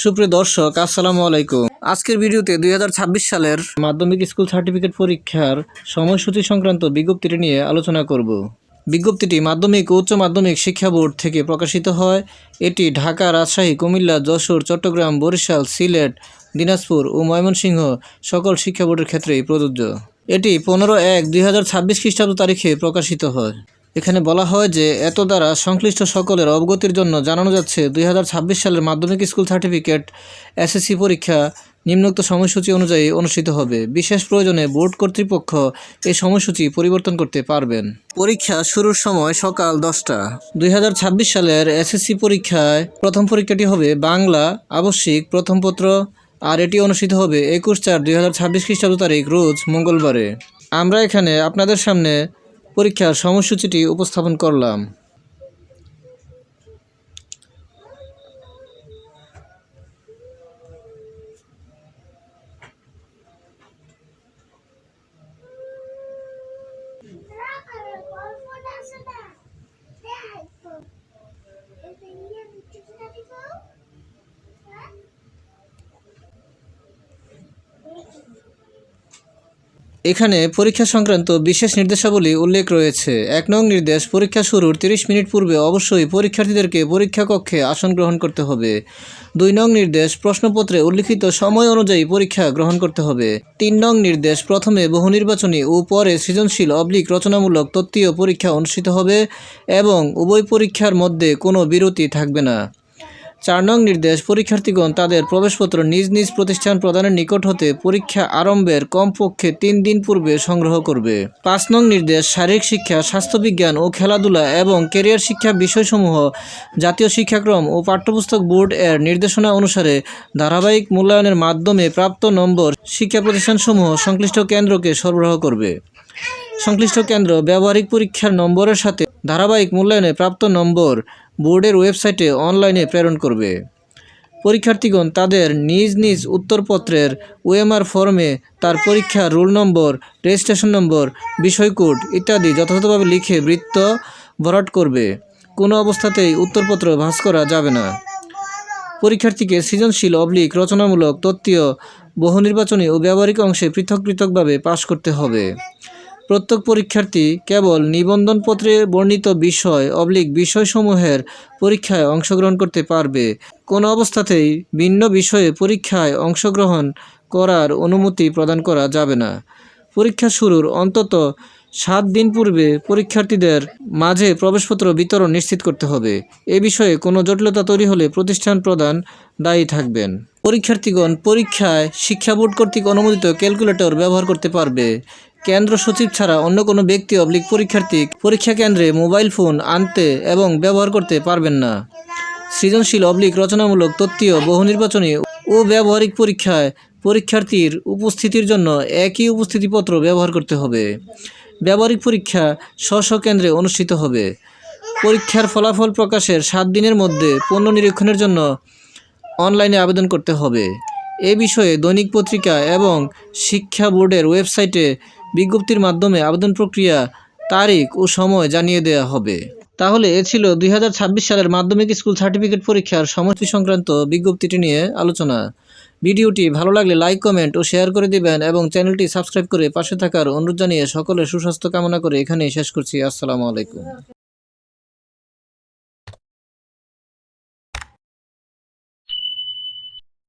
সুপ্রিয় দর্শক, আসসালামু আলাইকুম। আজকের ভিডিওতে 2026 সালের মাধ্যমিক স্কুল সার্টিফিকেট পরীক্ষার সময়সূচি সংক্রান্ত বিজ্ঞপ্তিটি নিয়ে আলোচনা করব। বিজ্ঞপ্তিটি মাধ্যমিক ও উচ্চ মাধ্যমিক শিক্ষা বোর্ড থেকে প্রকাশিত হয়। এটি ঢাকা, রাজশাহী, কুমিল্লা, যশোর, চট্টগ্রাম, বরিশাল, সিলেট, দিনাজপুর ও ময়মনসিংহ সকল শিক্ষা বোর্ডের ক্ষেত্রেই প্রযোজ্য। এটি 15/1/2026 খ্রিস্টাব্দ তারিখে প্রকাশিত হয়। এখানে বলা হয় যে এত দ্বারা সংশ্লিষ্ট সকলের অবগতির জন্য জানানো যাচ্ছে 2026 সালের মাধ্যমিক স্কুল সার্টিফিকেট এসএসসি পরীক্ষা নিম্নোক্ত সময়সূচি অনুযায়ী অনুষ্ঠিত হবে। বিশেষ প্রয়োজনে বোর্ড কর্তৃপক্ষ এই সময়সূচি পরিবর্তন করতে পারবেন। পরীক্ষা শুরুর সময় সকাল 10টা। 2026 সালের এসএসসি পরীক্ষায় প্রথম পরীক্ষাটি হবে বাংলা আবশ্যিক প্রথম পত্র, আর এটি অনুষ্ঠিত হবে 21/4/2026 খ্রিস্টাব্দ তারিখ রোজ মঙ্গলবারে। আমরা এখানে আপনাদের সামনে পরীক্ষার সময়সূচিটি উপস্থাপন করলাম। এখানে পরীক্ষা সংক্রান্ত বিশেষ নির্দেশাবলী উল্লেখ রয়েছে। 1 নং নির্দেশ, পরীক্ষা শুরুর 30 মিনিট পূর্বে অবশ্যই পরীক্ষার্থীদেরকে পরীক্ষা কক্ষে আসন গ্রহণ করতে হবে। 2 নং নির্দেশ, প্রশ্নপত্রে উল্লিখিত সময় অনুযায়ী পরীক্ষা গ্রহণ করতে হবে। 3 নং নির্দেশ, প্রথমে বহুনির্বাচনী ও পরে সৃজনশীল/রচনামূলক তত্ত্বীয় পরীক্ষা অনুষ্ঠিত হবে এবং উভয় পরীক্ষার মধ্যে কোনো বিরতি থাকবে না। 4 নং নির্দেশ, পরীক্ষার্থীগণ তাদের প্রবেশপত্র নিজ নিজ প্রতিষ্ঠান প্রদানের নিকট হতে পরীক্ষা আরম্ভের কমপক্ষে 3 দিন পূর্বে সংগ্রহ করবে। 5 নং নির্দেশ, শারীরিক শিক্ষা, স্বাস্থ্যবিজ্ঞান ও খেলাধুলা এবং ক্যারিয়ার শিক্ষা বিষয়সমূহ জাতীয় শিক্ষাক্রম ও পাঠ্যপুস্তক বোর্ড এর নির্দেশনা অনুসারে ধারাবাহিক মূল্যায়নের মাধ্যমে প্রাপ্ত নম্বর শিক্ষা প্রতিষ্ঠানসমূহ সংশ্লিষ্ট কেন্দ্রকে সরবরাহ করবে। সংশ্লিষ্ট কেন্দ্র ব্যবহারিক পরীক্ষার নম্বরের সাথে ধারাবাহিক মূল্যায়নে প্রাপ্ত নম্বর বোর্ডের ওয়েবসাইটে অনলাইনে প্রেরণ করবে। পরীক্ষার্থীগণ তাদের নিজ নিজ উত্তরপত্রের ওএমআর ফর্মে তার পরীক্ষার রোল নম্বর, রেজিস্ট্রেশন নম্বর, বিষয় কোড ইত্যাদি যথাযথভাবে লিখে বৃত্ত ভরাট করবে। কোনো অবস্থাতেই উত্তরপত্র ভাঁজ করা যাবে না। পরীক্ষার্থীকে সৃজনশীল/রচনামূলক তত্ত্বীয় বহুনির্বাচনী ও ব্যবহারিক অংশে পৃথক পৃথকভাবে পাশ করতে হবে। প্রত্যেক পরীক্ষার্থী কেবল নিবন্ধনপত্রে বর্ণিত বিষয়সমূহের পরীক্ষায় অংশগ্রহণ করতে পারবে। কোনো অবস্থাতেই ভিন্ন বিষয়ে পরীক্ষায় অংশগ্রহণ করার অনুমতি প্রদান করা যাবে না। পরীক্ষা শুরুর অন্তত 7 দিন পূর্বে পরীক্ষার্থীদের মাঝে প্রবেশপত্র বিতরণ নিশ্চিত করতে হবে। এ বিষয়ে কোনো জটিলতা তৈরি হলে প্রতিষ্ঠান প্রধান দায়ী থাকবেন। পরীক্ষার্থীগণ পরীক্ষায় শিক্ষা বোর্ড কর্তৃক অনুমোদিত ক্যালকুলেটর ব্যবহার করতে পারবে। কেন্দ্র সচিব ছাড়া অন্য কোনো ব্যক্তি/পরীক্ষার্থী পরীক্ষা কেন্দ্রে মোবাইল ফোন আনতে এবং ব্যবহার করতে পারবেন না। সৃজনশীল/রচনামূলক তত্ত্বীয় বহুনির্বাচনী ও ব্যবহারিক পরীক্ষায় পরীক্ষার্থীর উপস্থিতির জন্য একই উপস্থিতিপত্র ব্যবহার করতে হবে। ব্যবহারিক পরীক্ষা স্ব কেন্দ্রে অনুষ্ঠিত হবে। পরীক্ষার ফলাফল প্রকাশের 7 দিনের মধ্যে পুনর্নিরীক্ষণের জন্য অনলাইনে আবেদন করতে হবে। এ বিষয়ে দৈনিক পত্রিকা এবং শিক্ষা বোর্ডের ওয়েবসাইটে বিজ্ঞপ্তির মাধ্যমে আবেদন প্রক্রিয়া, তারিখ ও সময় জানিয়ে দেওয়া হবে। তাহলে এ ছিল 2026 সালের মাধ্যমিক স্কুল সার্টিফিকেট পরীক্ষার সময়সূচি সংক্রান্ত বিজ্ঞপ্তিটি নিয়ে আলোচনা। ভিডিওটি ভালো লাগলে লাইক, কমেন্ট ও শেয়ার করে দিবেন এবং চ্যানেলটি সাবস্ক্রাইব করে পাশে থাকার অনুরোধ জানিয়ে সকলের সুস্বাস্থ্য কামনা করে এখানেই শেষ করছি। আসসালামু আলাইকুম।